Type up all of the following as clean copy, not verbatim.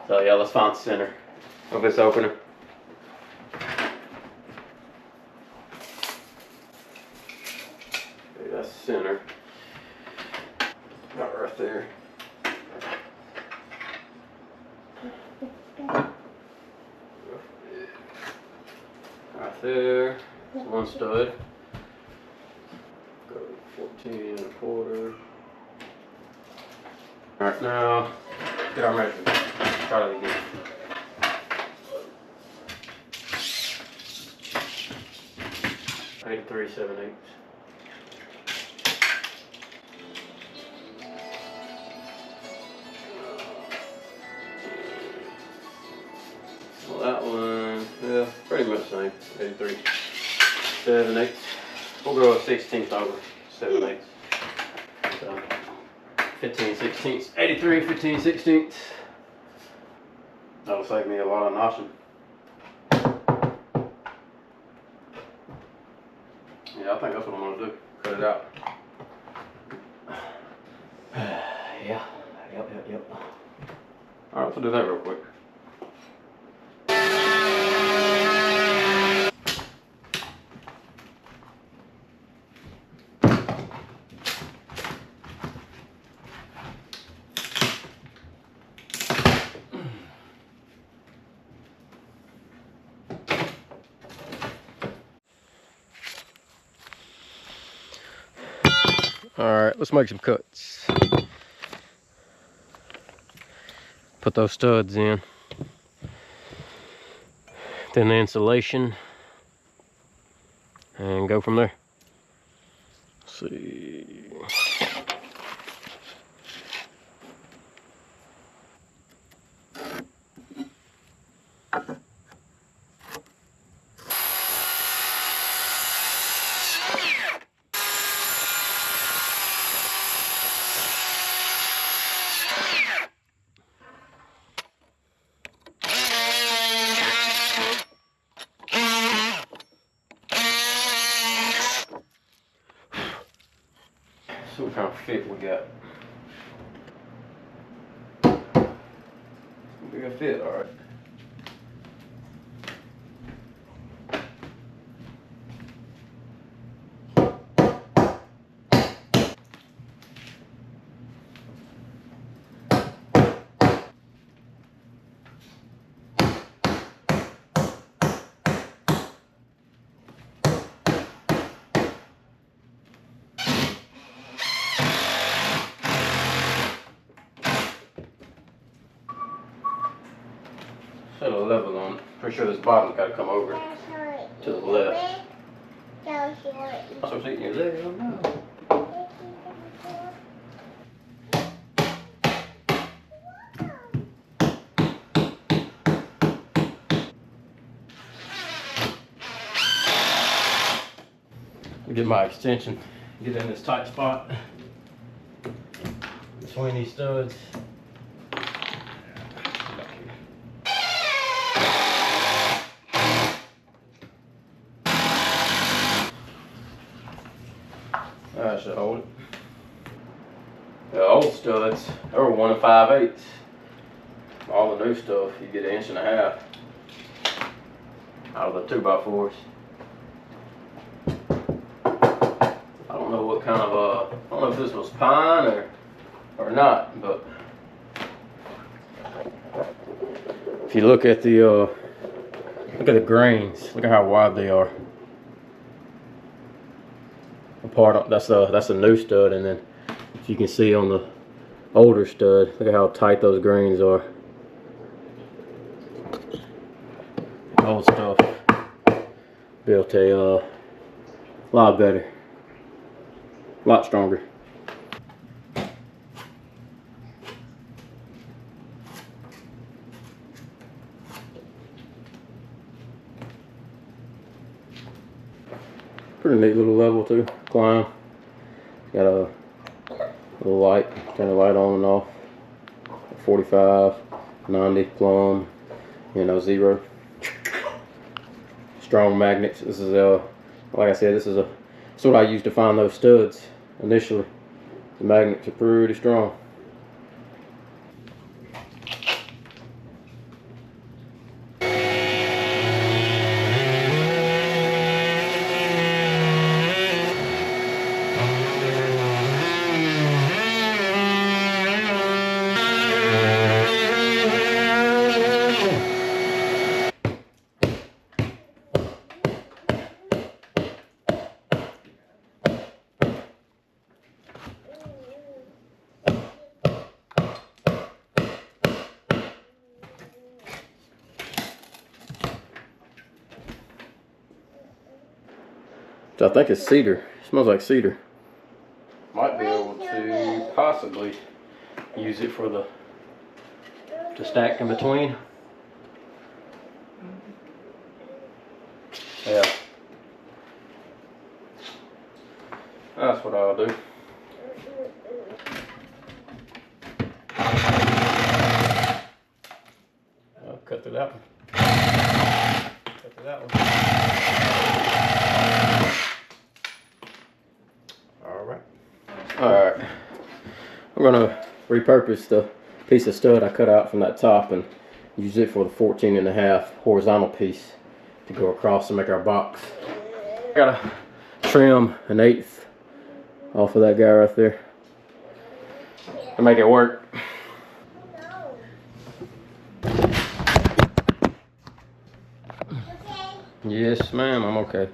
So yeah, let's find the center of this opener. Okay, that's the center. Not right there. Right there. That's one stud. Go 14 1/4. Alright, now get our measurement. Try that again. Eight 3/7/8. Well, that one, yeah, pretty much the same. 83 7/8. We'll go a 16th over 7/8. So 15/16. 83 15/16. That'll save me a lot of notching. Yeah, I think that's what I'm gonna do. Cut it out. Yeah. Yep. All right, let's do that real quick. All right, let's make some cuts. Put those studs in. Then the insulation. And go from there. Let's see. See what kind of fit we got. We got fit, all right. Set a level on it. Pretty sure this bottom's got to come over to the left. So it's eating your leg, oh no. Get my extension, get in this tight spot between these studs. That should hold it. The old studs, they were 1 5/8. All the new stuff, you get 1.5 inches out of the 2x4s. I don't know what kind of, I don't know if this was pine or not, but if you look at the grains, look at how wide they are. Apart, that's a new stud, and then if you can see on the older stud, look at how tight those grains are. Old stuff built a lot better, a lot stronger. Pretty neat little level too, climb. Got a little light, turn the light on and off. 45, 90, plumb, 0. Strong magnets. This is like I said, this is what I used to find those studs initially. The magnets are pretty strong. So I think it's cedar. It smells like cedar. Might be able to possibly use it for to stack in between. Yeah. That's what I'll do. I'll cut through that one. Cut through that one. Alright. Alright. I'm gonna repurpose the piece of stud I cut out from that top and use it for the 14.5 horizontal piece to go across to make our box. Gotta trim 1/8 off of that guy right there to make it work. Yes, ma'am, I'm okay.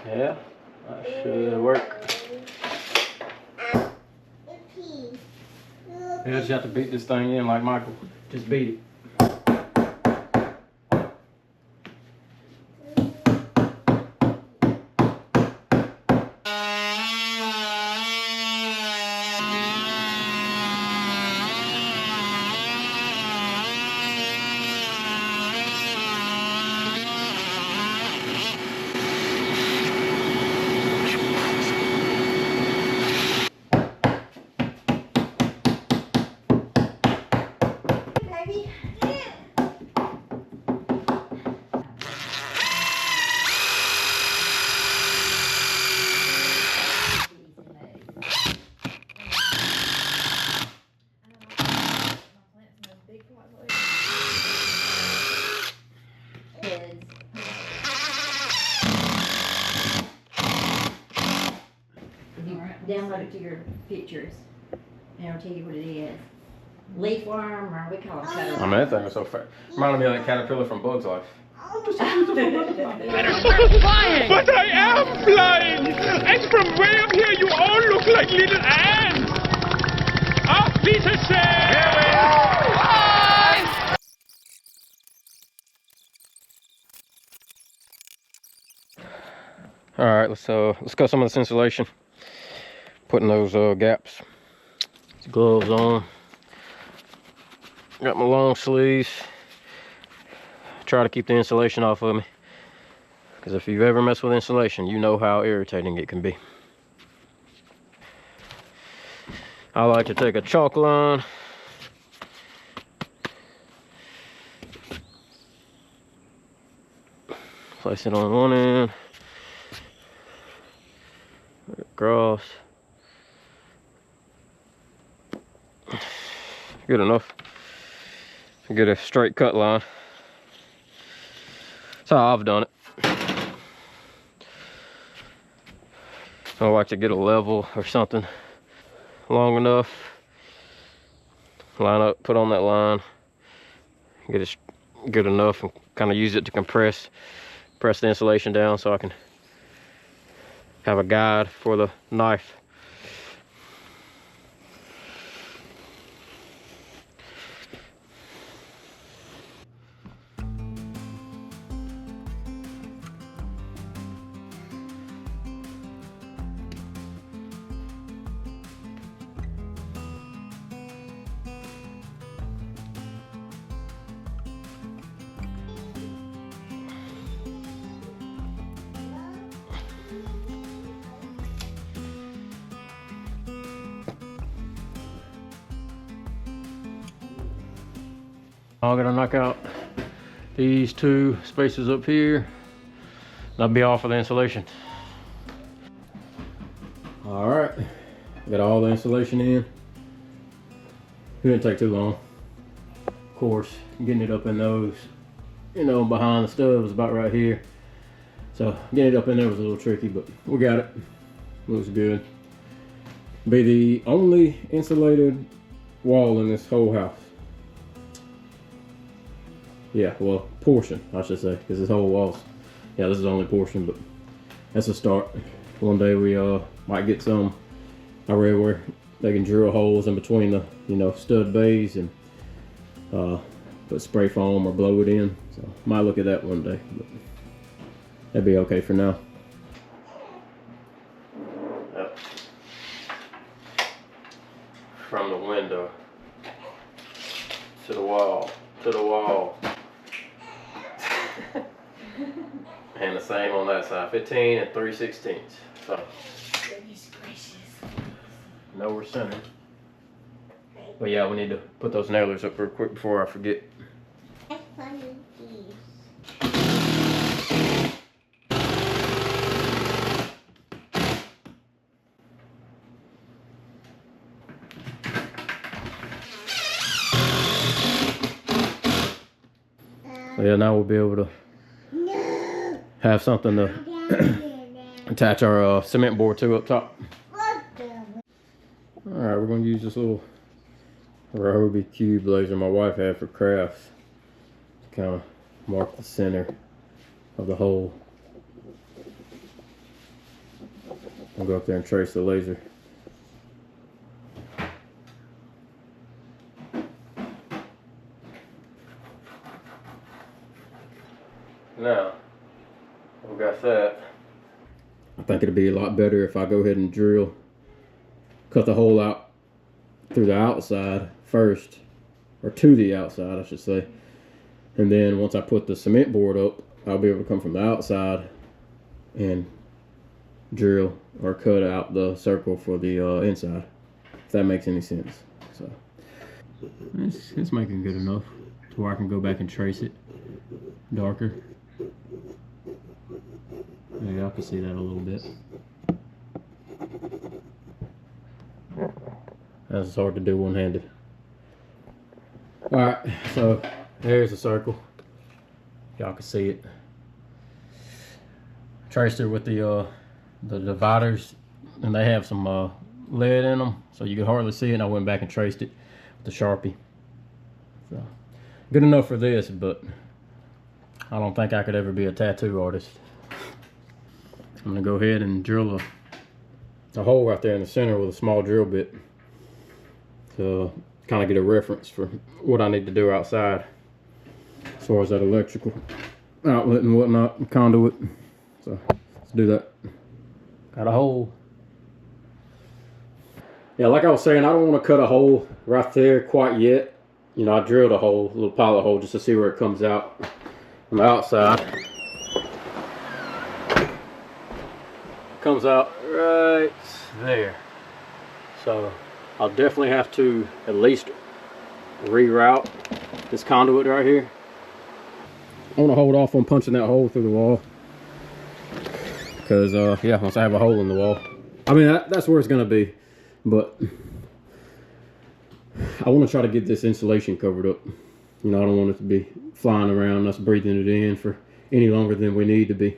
Yeah, that should work. You just have to beat this thing in like Michael. Just beat it. Download it to your pictures, and I'll tell you what it is. Leaf worm, or we call it caterpillar. I mean, that thing was so fast. Reminded me of that caterpillar from Bug's Life. But I am flying! And from way up here, you all look like little ants! Auf Wiedersehen! All right, let's cut some of this insulation. Putting those gaps. Gloves on. Got my long sleeves. Try to keep the insulation off of me, because if you've ever messed with insulation, you know how irritating it can be. I like to take a chalk line, place it on one end, across. Good enough to get a straight cut line. That's how I've done it. I like to get a level or something long enough, line up, put on that line, get it good enough, and kind of use it to press the insulation down so I can have a guide for the knife. I'm gonna knock out these two spaces up here. That'll be all for the insulation. All right, got all the insulation in. It didn't take too long. Of course, getting it up in those, you know, behind the stove was about right here. So getting it up in there was a little tricky, but we got it. Looks good. Be the only insulated wall in this whole house. Yeah, well, portion, I should say, because this whole wall's, yeah, this is the only portion, but that's a start. One day we might get some, I read, where they can drill holes in between the, you know, stud bays and put spray foam or blow it in. So might look at that one day, but that'd be okay for now. Yep. From the window to the wall, to the wall. And the same on that side, 15 and 3/16. So, Goodness gracious. no, we're centered. But yeah, we need to put those nailers up real quick before I forget. So yeah, now we'll be able to have something to attach our cement board to up top. Alright, we're going to use this little Ryobi cube laser my wife had for crafts to kind of mark the center of the hole. I'll go up there and trace the laser. Now, we got that. I think it'd be a lot better if I go ahead and cut the hole out through the outside first, or to the outside, I should say. And then once I put the cement board up, I'll be able to come from the outside and drill or cut out the circle for the inside, if that makes any sense. So it's making good enough to where I can go back and trace it darker. Maybe I can see that a little bit. That's hard to do one-handed. Alright, so there's the circle. Y'all can see it. Traced it with the dividers, and they have some lead in them, so you can hardly see it, and I went back and traced it with the Sharpie. So, good enough for this, but I don't think I could ever be a tattoo artist. I'm gonna go ahead and drill a hole right there in the center with a small drill bit to kind of get a reference for what I need to do outside as far as that electrical outlet and whatnot, and conduit. So let's do that. Got a hole. Yeah, like I was saying, I don't want to cut a hole right there quite yet. You know, I drilled a hole, a little pilot hole, just to see where it comes out on the outside. Comes out right there. So I'll definitely have to at least reroute this conduit right here. I want to hold off on punching that hole through the wall, because yeah, once I have a hole in the wall, I mean that's where it's gonna be, but I want to try to get this insulation covered up. You know, I don't want it to be flying around, us breathing it in for any longer than we need to be.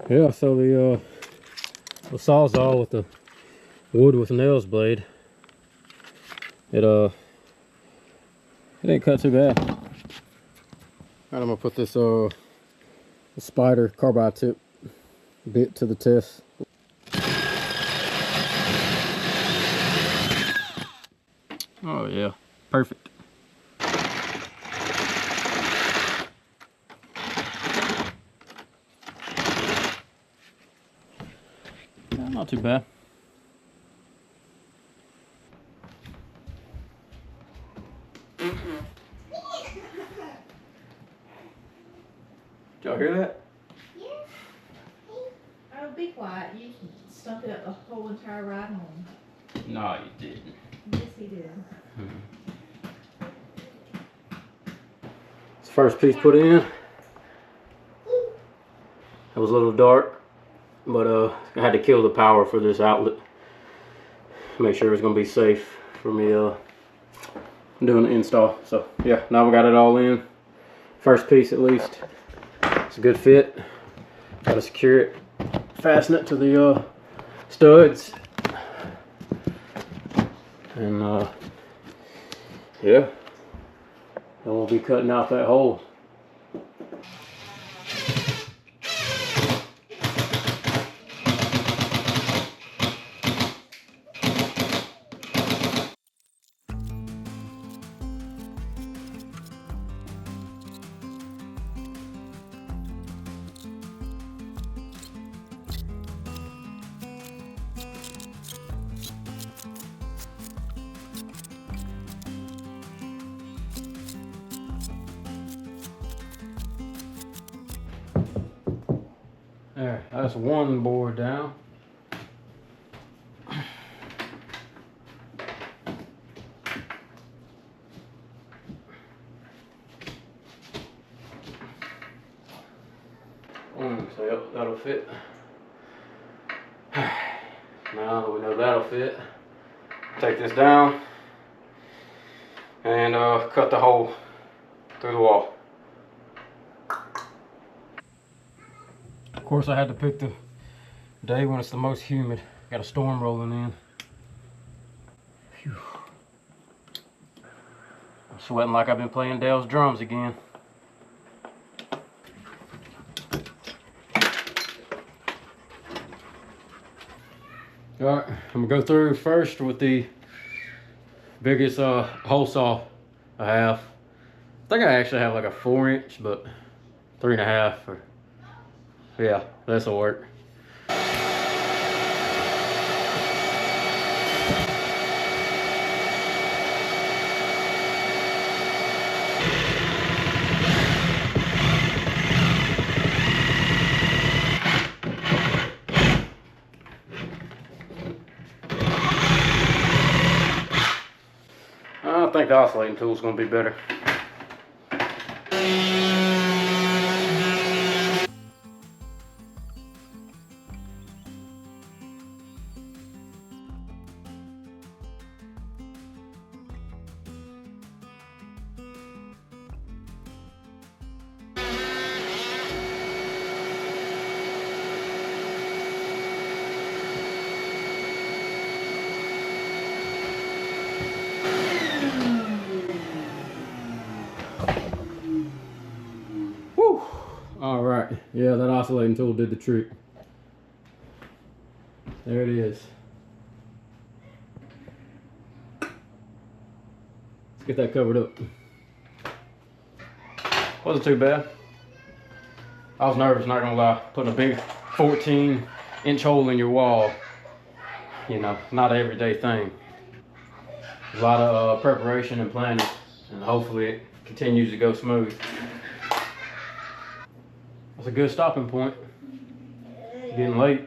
Yeah, so the Sawzall with the wood with nails blade, it didn't cut too bad. Alright, I'm gonna put this spider carbide tip bit to the test. Oh yeah, perfect. Not too bad. Did y'all hear that? Yeah. Oh, be quiet. You stuck it up the whole entire ride home. No, you didn't. Yes, he did. It's the first piece put in. It was a little dark, but I had to kill the power for this outlet. Make sure it's gonna be safe for me doing the install. So yeah, now we got it all in. First piece at least. It's a good fit. Gotta secure it fasten it to the studs. And yeah, then we'll be cutting out that hole. There, that's one board down. So yep, that'll fit. Now that we know that'll fit, take this down and cut the hole through the wall. Of course, I had to pick the day when it's the most humid. Got a storm rolling in. Phew. I'm sweating like I've been playing Dale's drums again. Alright, I'm gonna go through first with the biggest hole saw I have. I think I actually have like a 4-inch, but 3.5 or yeah, this'll work. I think the oscillating tool is going to be better. All right, yeah, that oscillating tool did the trick. There it is. Let's get that covered up. Wasn't too bad. I was nervous, not gonna lie, putting a big 14-inch hole in your wall. You know, not an everyday thing. A lot of preparation and planning, and hopefully it continues to go smooth. That's a good stopping point. Getting late.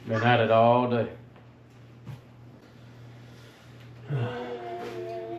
Been at it all day.